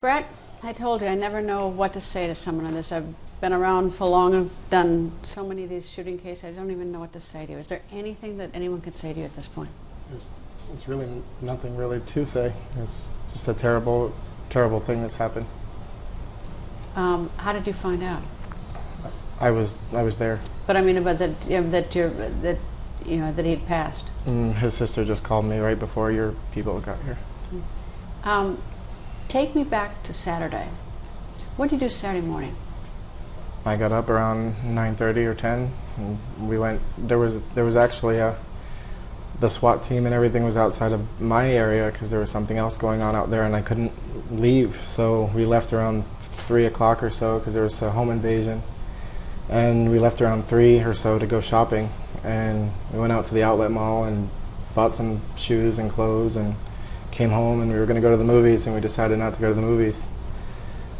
Brett, I told you I never know what to say to someone on this. I've been around so long, I've done so many of these shooting cases, I don't even know what to say to you. Is there anything that anyone could say to you at this point? It's really nothing really to say. It's just a terrible, terrible thing that's happened. How did you find out? I was there. But I mean about that he'd passed. His sister just called me right before your people got here. Take me back to Saturday. What did you do Saturday morning? I got up around 9:30 or 10, and we went. There was actually the SWAT team and everything was outside of my area because there was something else going on out there, and I couldn't leave. So we left around 3 o'clock or so because there was a home invasion, and we left around 3 or so to go shopping. And we went out to the outlet mall and bought some shoes and clothes and came home, and we were going to go to the movies, and we decided not to go to the movies.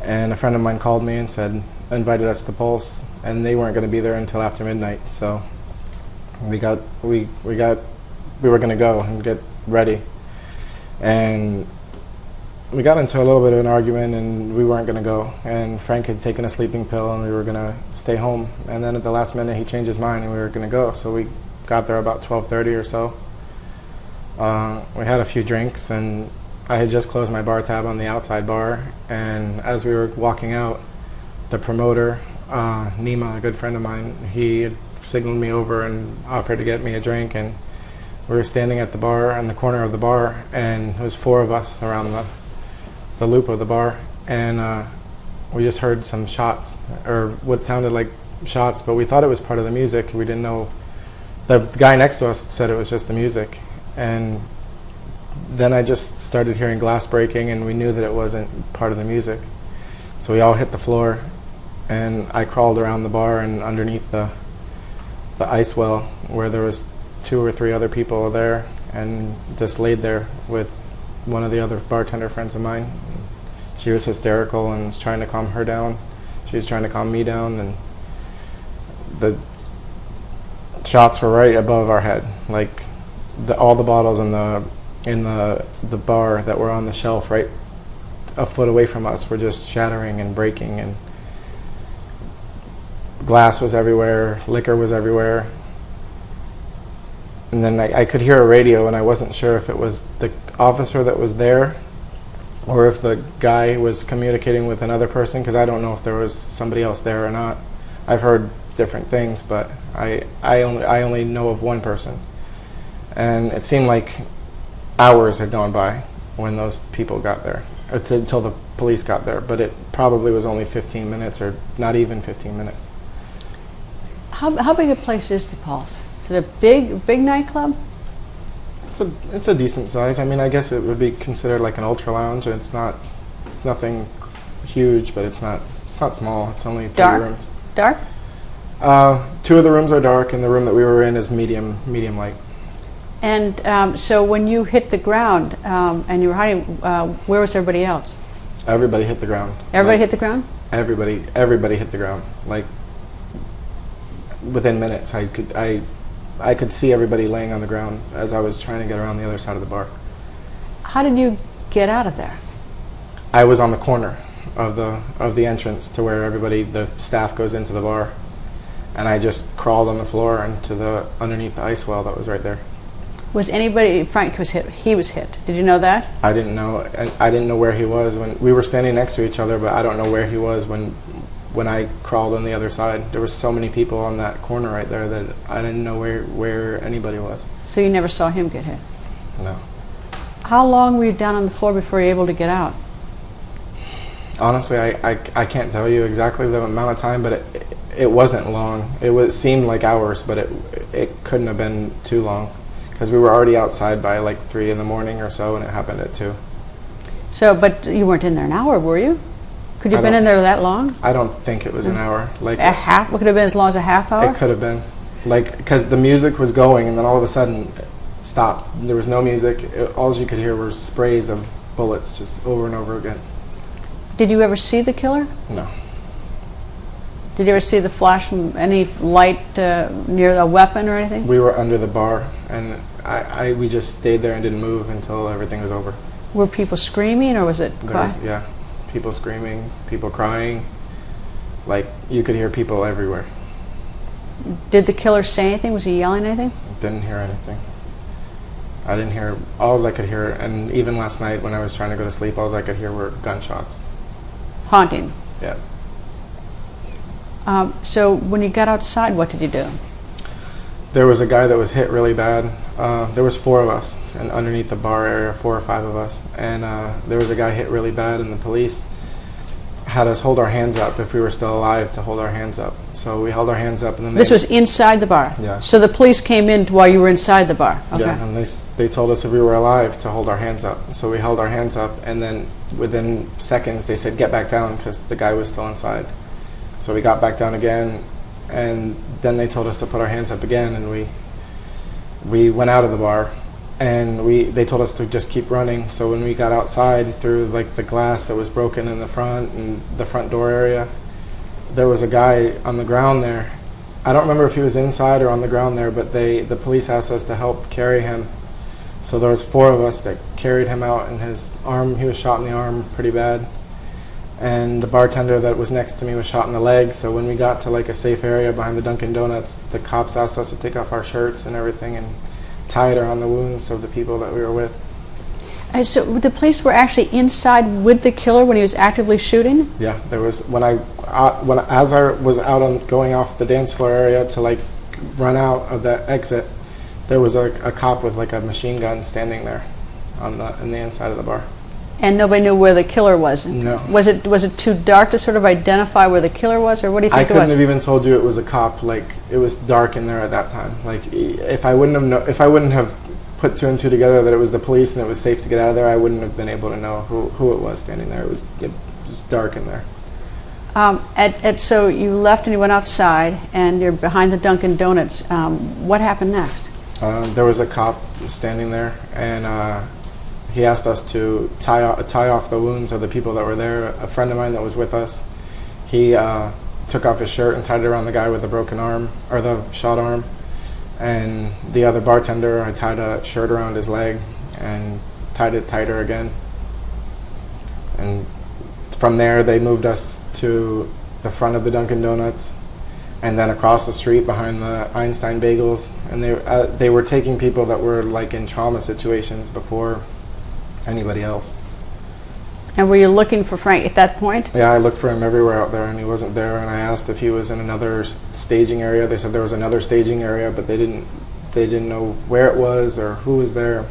And a friend of mine called me and invited us to Pulse, and they weren't going to be there until after midnight. So we were going to go and get ready, and we got into a little bit of an argument, and we weren't going to go. And Frank had taken a sleeping pill, and we were going to stay home. And then at the last minute, he changed his mind, and we were going to go. So we got there about 12:30 or so. We had a few drinks, and I had just closed my bar tab on the outside bar, and as we were walking out, the promoter, Nima, a good friend of mine, he had signaled me over and offered to get me a drink, and we were standing at the bar, in the corner of the bar, and it was 4 of us around the loop of the bar, and we just heard some shots, or what sounded like shots, but we thought it was part of the music. We didn't know. The guy next to us said it was just the music. And then I just started hearing glass breaking, and we knew that it wasn't part of the music. So we all hit the floor, and I crawled around the bar and underneath the ice well where there was 2 or 3 other people there, and just laid there with one of the other bartender friends of mine. She was hysterical and was trying to calm her down. She was trying to calm me down, and the shots were right above our head, like all the bottles in the bar that were on the shelf right a foot away from us were just shattering and breaking, and glass was everywhere, liquor was everywhere. And then I could hear a radio, and I wasn't sure if it was the officer that was there or if the guy was communicating with another person, because I don't know if there was somebody else there or not. I've heard different things, but I only know of one person. And it seemed like hours had gone by when those people got there, until the police got there. But it probably was only 15 minutes, or not even 15 minutes. How big a place is the Pulse? Is it a big nightclub? It's a decent size. I mean, I guess it would be considered like an ultra lounge. It's nothing huge, but it's not small. It's only 3 rooms. Dark? 2 of the rooms are dark, and the room that we were in is medium light. And so when you hit the ground and you were hiding, where was everybody else? Everybody hit the ground. Everybody hit the ground? Everybody hit the ground. Like within minutes, I could see everybody laying on the ground as I was trying to get around the other side of the bar. How did you get out of there? I was on the corner of the entrance to where the staff goes into the bar, and I just crawled on the floor underneath the ice well that was right there. Was anybody? Frank was hit. He was hit. Did you know that? I didn't know. I didn't know where he was when we were standing next to each other, but I don't know where he was when I crawled on the other side. There was so many people on that corner right there that I didn't know where anybody was. So you never saw him get hit? No. How long were you down on the floor before you were able to get out? Honestly, I can't tell you exactly the amount of time, but it wasn't long. It seemed like hours, but it couldn't have been too long, because we were already outside by like 3 in the morning or so, and it happened at 2. So, but you weren't in there an hour, were you? Could you have been in there that long? I don't think it was an hour. Like a half? What could have been as long as a half hour? It could have been, because the music was going, and then all of a sudden it stopped. There was no music. All you could hear were sprays of bullets just over and over again. Did you ever see the killer? No. Did you ever see the flash from any light near the weapon or anything? We were under the bar, and we just stayed there and didn't move until everything was over. Were people screaming, or was it quiet? Yeah. people screaming, people crying. Like, you could hear people everywhere. Did the killer say anything? Was he yelling anything? Didn't hear anything. I didn't hear, all I could hear, and even last night when I was trying to go to sleep, all I could hear were gunshots. Haunting. Yeah. So when you got outside, what did you do? There was a guy that was hit really bad. There was 4 of us, and underneath the bar area, 4 or 5 of us. And there was a guy hit really bad, and the police had us hold our hands up if we were still alive to hold our hands up. So we held our hands up, and then This was inside the bar? Yeah. So the police came in while you were inside the bar? Okay. Yeah, and they told us if we were alive to hold our hands up. So we held our hands up, and then within seconds they said, get back down, because the guy was still inside. So we got back down again, and then they told us to put our hands up again, and we went out of the bar, and they told us to just keep running. So when we got outside through like the glass that was broken in the front and the front door area, there was a guy on the ground there. I don't remember if he was inside or on the ground there, but the police asked us to help carry him. So there was 4 of us that carried him out, and his arm, he was shot in the arm pretty bad. And the bartender that was next to me was shot in the leg. So when we got to like a safe area behind the Dunkin' Donuts, the cops asked us to take off our shirts and everything and tie it around the wounds of the people that we were with. So the police were actually inside with the killer when he was actively shooting? Yeah, there was as I was out on going off the dance floor area to like run out of the exit, there was a cop with like a machine gun standing there in the inside of the bar. And nobody knew where the killer was? No. Was it too dark to sort of identify where the killer was, or what do you think I couldn't have even told you it was a cop. Like, it was dark in there at that time. Like, if I wouldn't have put 2 and 2 together that it was the police and it was safe to get out of there, I wouldn't have been able to know who it was standing there. It was dark in there. So you left and you went outside, and you're behind the Dunkin' Donuts. What happened next? There was a cop standing there, and he asked us to tie off the wounds of the people that were there. A friend of mine that was with us, he took off his shirt and tied it around the guy with the broken arm, or the shot arm. And the other bartender, I tied a shirt around his leg and tied it tighter again. And from there, they moved us to the front of the Dunkin' Donuts, and then across the street behind the Einstein Bagels. And they were taking people that were like in trauma situations before anybody else. And were you looking for Frank at that point? Yeah, I looked for him everywhere out there, and he wasn't there. And I asked if he was in another staging area. They said there was another staging area, but they didn't know where it was or who was there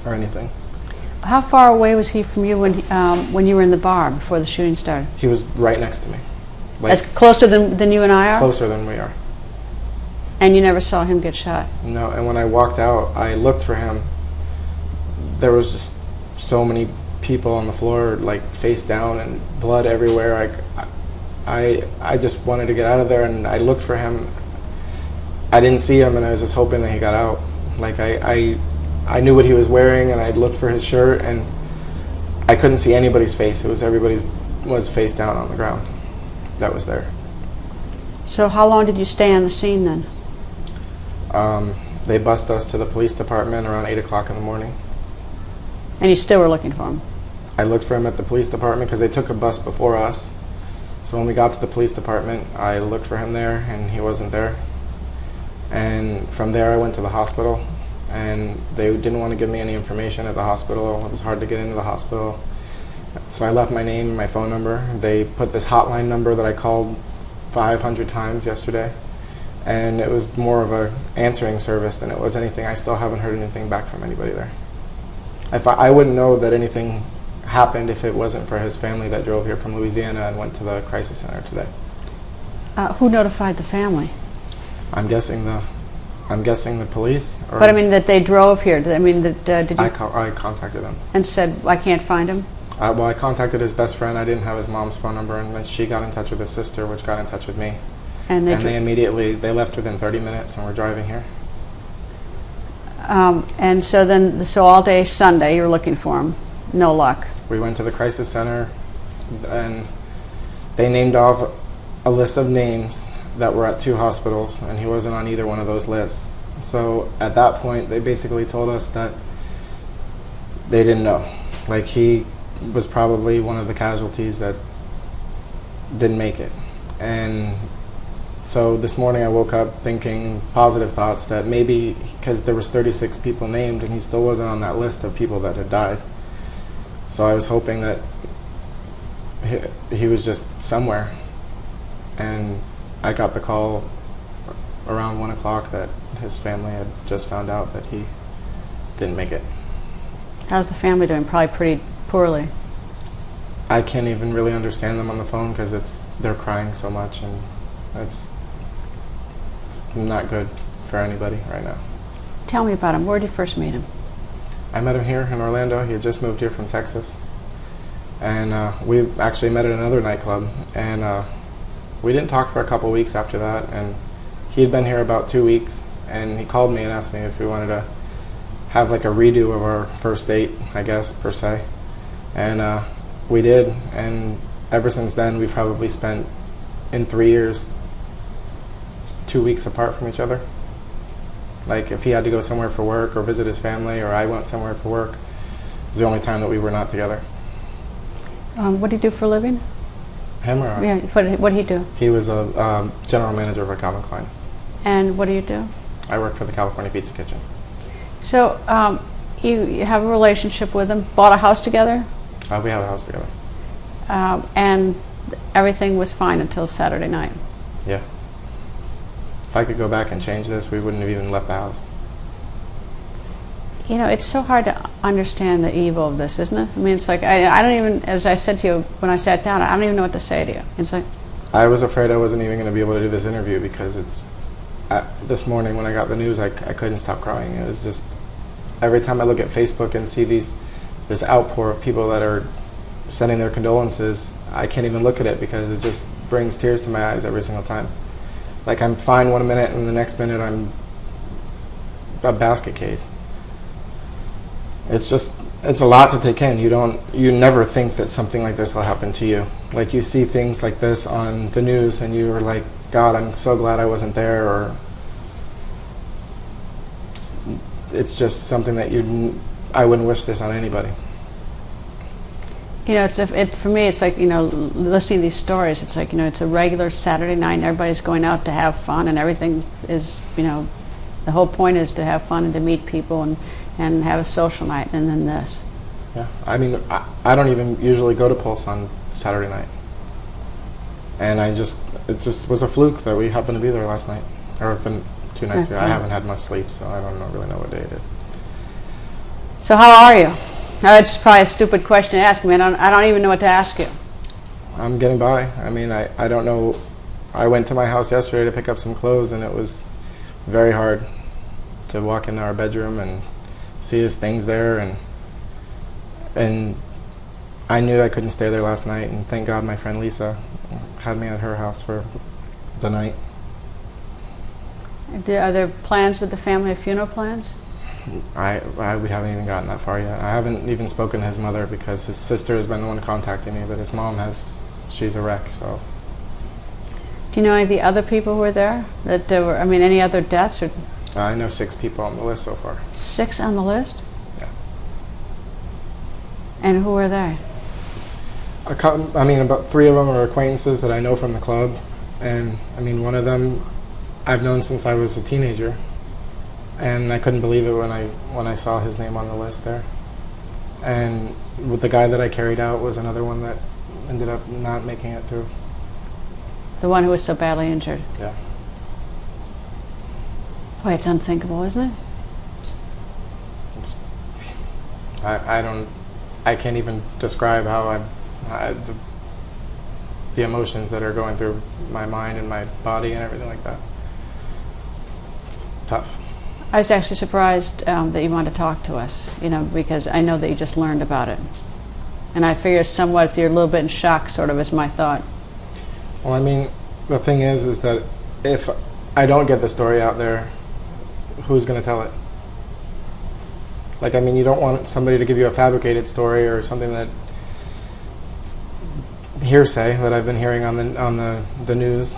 or anything. How far away was he from you when you were in the bar before the shooting started? He was right next to me. Like, as closer than you and I are? Closer than we are. And you never saw him get shot? No, and when I walked out, I looked for him. There was just so many people on the floor, like face down, and blood everywhere. I just wanted to get out of there, and I looked for him. I didn't see him, and I was just hoping that he got out. Like, I knew what he was wearing, and I looked for his shirt, and I couldn't see anybody's face. It was everybody's was face down on the ground that was there. So how long did you stay on the scene then? They bussed us to the police department around 8 o'clock in the morning. And you still were looking for him? I looked for him at the police department because they took a bus before us. So when we got to the police department, I looked for him there, and he wasn't there. And from there, I went to the hospital, and they didn't want to give me any information at the hospital. It was hard to get into the hospital. So I left my name and my phone number. They put this hotline number that I called 500 times yesterday, and it was more of a answering service than it was anything. I still haven't heard anything back from anybody there. I wouldn't know that anything happened if it wasn't for his family that drove here from Louisiana and went to the crisis center today. Who notified the family? I'm guessing the police. Or But I mean that they drove here. I mean, did you? I contacted them And said, I can't find him? Well, I contacted his best friend. I didn't have his mom's phone number, and then she got in touch with his sister, which got in touch with me. And they They left within 30 minutes, and we're driving here. And so all day Sunday you were looking for him. No luck. We went to the crisis center, and they named off a list of names that were at 2 hospitals, and he wasn't on either one of those lists. So at that point, they basically told us that they didn't know. Like, he was probably one of the casualties that didn't make it. And so this morning I woke up thinking positive thoughts that maybe, because there was 36 people named and he still wasn't on that list of people that had died. So I was hoping that he was just somewhere. And I got the call around 1 o'clock that his family had just found out that he didn't make it. How's the family doing? Probably pretty poorly. I can't even really understand them on the phone because they're crying so much, and it's not good for anybody right now. Tell me about him. Where did you first meet him? I met him here in Orlando. He had just moved here from Texas. And we actually met at another nightclub. And we didn't talk for a couple weeks after that. And he had been here about 2 weeks. And he called me and asked me if we wanted to have like a redo of our first date, I guess, per se. And we did. And ever since then, we've probably spent, in 3 years, 2 weeks apart from each other. Like if he had to go somewhere for work or visit his family, or I went somewhere for work, it was the only time that we were not together. What do you do for a living? Him or I? Yeah, what did he do? He was a general manager of a Calvin Klein. And what do you do? I work for the California Pizza Kitchen. So you have a relationship with him, bought a house together? We have a house together. And everything was fine until Saturday night. Yeah. If I could go back and change this, we wouldn't have even left the house. You know, it's so hard to understand the evil of this, isn't it? I mean, it's like, I don't even, as I said to you when I sat down, I don't even know what to say to you. It's like... I was afraid I wasn't even going to be able to do this interview because this morning when I got the news, I couldn't stop crying. It was just, every time I look at Facebook and see this outpour of people that are sending their condolences, I can't even look at it because it just brings tears to my eyes every single time. Like I'm fine 1 minute and the next minute I'm a basket case. It's a lot to take in. You never think that something like this will happen to you. Like you see things like this on the news and you're like, God, I'm so glad I wasn't there, or it's just something that I wouldn't wish this on anybody. You know, for me, it's like, you know, listening to these stories, it's like, you know, it's a regular Saturday night and everybody's going out to have fun and everything is, you know, the whole point is to have fun and to meet people and have a social night, and then this. Yeah, I mean, I don't even usually go to Pulse on Saturday night. And it just was a fluke that we happened to be there last night, or the 2 nights ago. I haven't had much sleep, so I don't really know what day it is. So how are you? That's probably a stupid question to ask me. I don't even know what to ask you. I'm getting by. I mean, I don't know. I went to my house yesterday to pick up some clothes, and it was very hard to walk into our bedroom and see his things there, and I knew I couldn't stay there last night, and thank God my friend Lisa had me at her house for the night. Are there plans with the family, funeral plans? We haven't even gotten that far yet. I haven't even spoken to his mother because his sister has been the one contacting me, but his mom she's a wreck, so. Do you know any of the other people who were there? Any other deaths? Or? I know 6 people on the list so far. 6 on the list? Yeah. And who are they? About 3 of them are acquaintances that I know from the club, and one of them I've known since I was a teenager. And I couldn't believe it when I saw his name on the list there. And with the guy that I carried out was another one that ended up not making it through. The one who was so badly injured? Yeah. Boy, it's unthinkable, isn't it? I can't even describe how the emotions that are going through my mind and my body and everything like that. It's tough. I was actually surprised that you wanted to talk to us, because I know that you just learned about it. And I figure somewhat you're a little bit in shock, sort of, is my thought. Well, the thing is that if I don't get the story out there, who's going to tell it? You don't want somebody to give you a fabricated story or something that hearsay that I've been hearing on the news.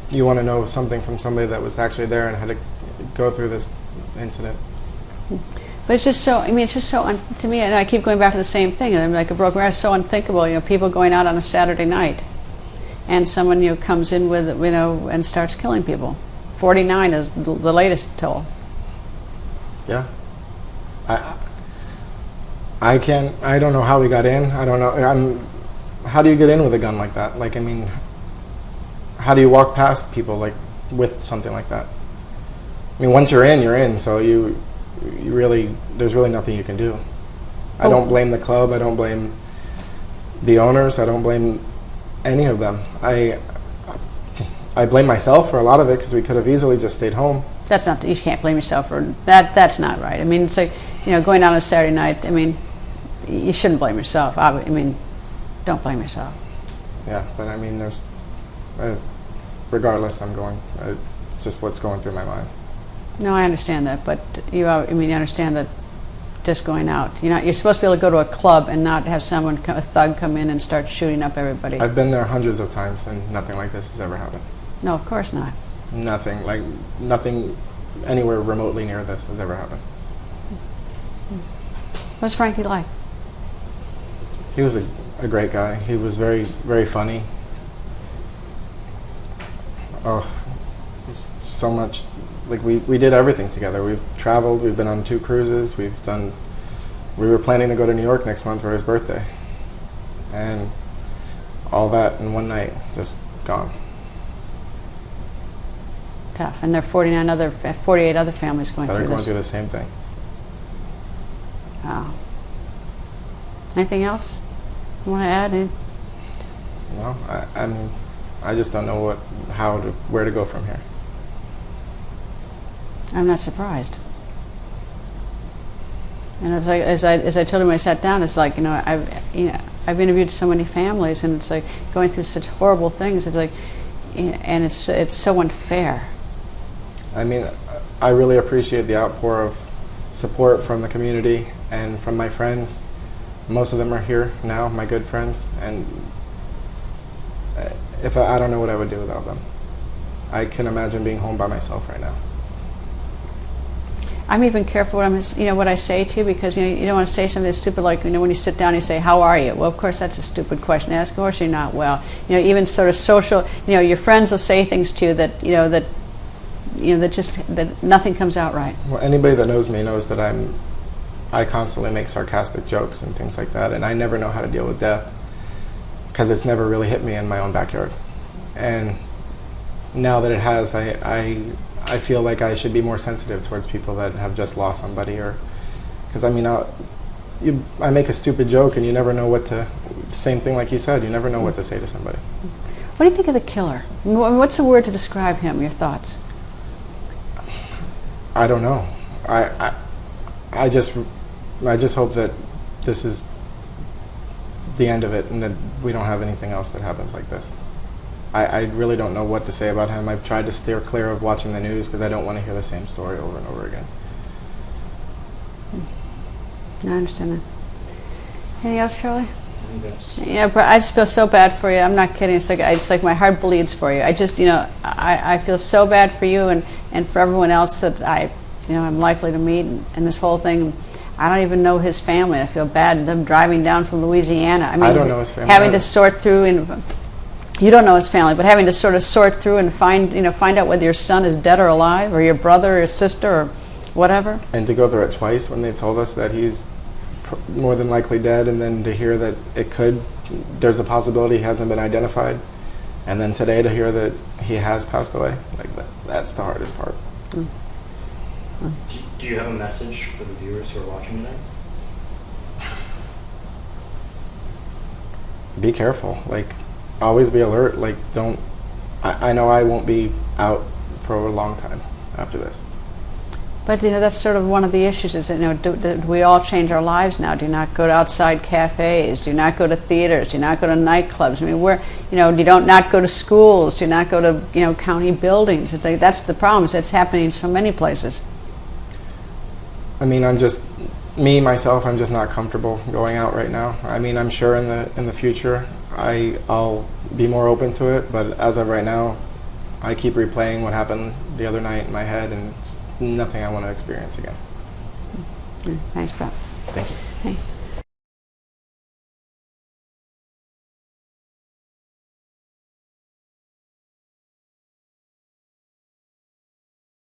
You want to know something from somebody that was actually there and had to go through this incident. But it's just so, I mean, it's just so, to me, and I keep going back to the same thing, and I'm like a broken record, it's so unthinkable, people going out on a Saturday night, and someone, comes in with, and starts killing people. 49 is the latest toll. Yeah. I don't know how we got in. I don't know. How do you get in with a gun like that? Like, I mean, how do you walk past people like with something like that? I mean, once you're in, so you really, there's really nothing you can do. I don't blame the club. I don't blame the owners. I don't blame any of them. I blame myself for a lot of it because we could have easily just stayed home. That's not, you can't blame yourself for that. That's not right. I mean, it's like, going out on a Saturday night, I mean, you shouldn't blame yourself. I mean, don't blame yourself. Yeah, but I mean, there's, regardless, it's just what's going through my mind. No, I understand that, but you understand that just going out, you're supposed to be able to go to a club and not have a thug come in and start shooting up everybody. I've been there hundreds of times and nothing like this has ever happened. No, of course not. Nothing anywhere remotely near this has ever happened. What's Frankie like? He was a great guy. He was very, very funny. Oh, so much. Like, we did everything together. We've traveled, we've been on 2 cruises, we were planning to go to New York next month for his birthday. And all that in one night, just gone. Tough. And there are 48 other families going through this. They're going through the same thing. Wow. Anything else you want to add in? No, I mean, I just don't know where to go from here. I'm not surprised. And it's like, as I told him when I sat down, it's like, I've interviewed so many families, and it's like going through such horrible things. It's like, and it's so unfair. I mean, I really appreciate the outpour of support from the community and from my friends. Most of them are here now, my good friends, and if I don't know what I would do without them. I can imagine being home by myself right now. I'm even careful what I say to you, because you don't want to say something that's stupid, like when you sit down and you say, "How are you?" Well, of course that's a stupid question to ask. Of course you're not well. Even sort of social. Your friends will say things to you that that nothing comes out right. Well, anybody that knows me knows that I constantly make sarcastic jokes and things like that, and I never know how to deal with death because it's never really hit me in my own backyard. And now that it has, I feel like I should be more sensitive towards people that have just lost somebody, or because I mean, I make a stupid joke and you never know what to. Same thing like you said, you never know what to say to somebody. What do you think of the killer? What's the word to describe him? Your thoughts? I don't know. I just hope that this is the end of it and that we don't have anything else that happens like this. I really don't know what to say about him. I've tried to steer clear of watching the news because I don't want to hear the same story over and over again. I understand that. Anything else, Charlie? Yeah, but I just feel so bad for you. I'm not kidding. It's like my heart bleeds for you. I just, I feel so bad for you and for everyone else that I'm likely to meet, and this whole thing. I don't even know his family. I feel bad them driving down from Louisiana. I mean, I don't know his family. Having to sort through, and you don't know his family, but having to sort of sort through and find out whether your son is dead or alive, or your brother or your sister or whatever. And to go through it twice when they told us that he's more than likely dead, and then to hear that there's a possibility he hasn't been identified, and then today to hear that he has passed away, that's the hardest part. Mm. Do you have a message for the viewers who are watching tonight? Be careful. Always be alert. I know I won't be out for a long time after this. But that's sort of one of the issues, is that do we all change our lives now? Do not go to outside cafes. Do not go to theaters. Do not go to nightclubs. I mean, you don't not go to schools. Do not go to county buildings. It's that's the problem. It's happening in so many places. I mean, I'm just not comfortable going out right now. I mean, I'm sure in the future I'll be more open to it, but as of right now, I keep replaying what happened the other night in my head, and it's nothing I want to experience again. Thanks, Bob. Thank you. Hey.